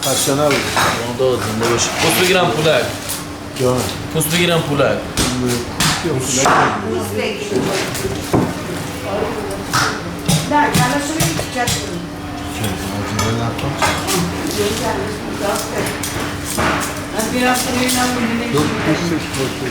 خسته نبود. خدا زنده باشی. پوست بگیرم پولک. جان. پوست بگیرم پولک. پوست بگیرم. نه کلاشو بگید چیکار کنید. من بیرم خیلی نمونی دو پوستش باشه.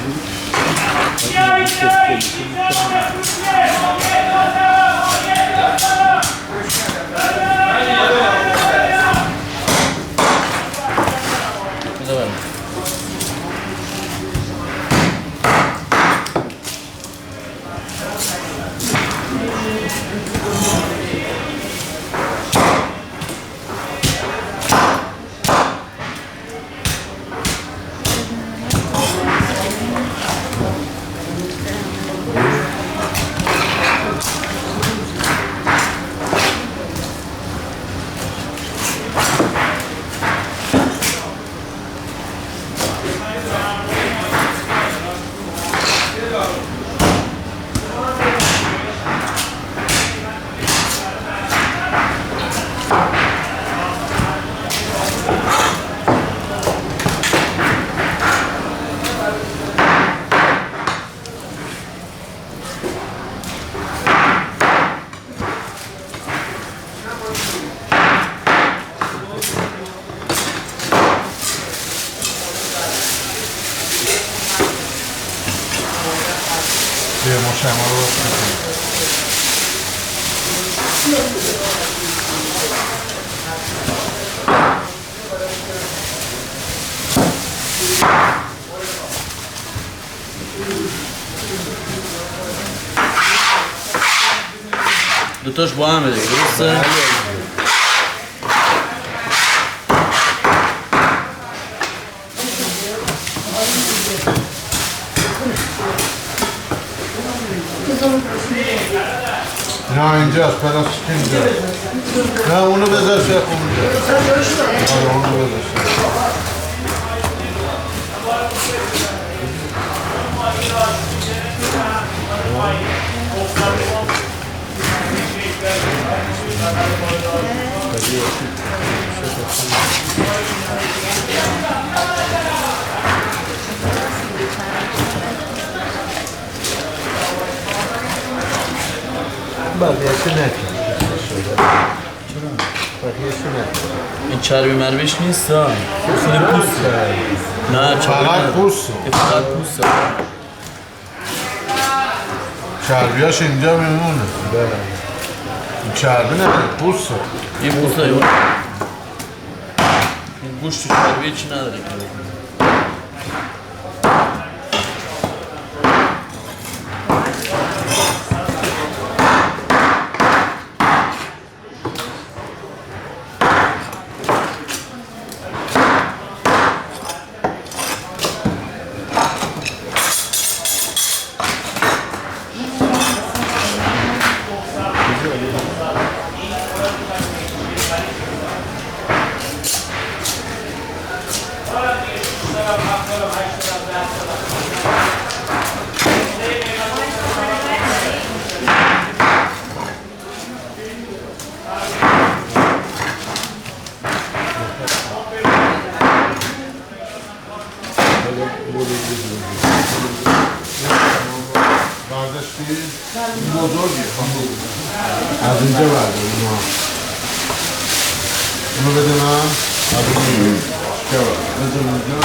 دوتاش با همه دیگه درسته؟ نه اینجاست پلاستیک اینجاست. نه اونو بذار شیخ اونجا. آره اونو بذار شیخ. بقیه‌شو نکن. بقیه‌شو نکن. این چربی مربیش نیست ها. خود پوست. نه چربی فقط پوست. فقط پوست. چربیاش اینجا میمونه. این چربی نه پوست. این پوست این گوشت و چربی چی نداره. برداشتی؟ بزرگی از اینجا برداشتی اونو بده من بده اونجا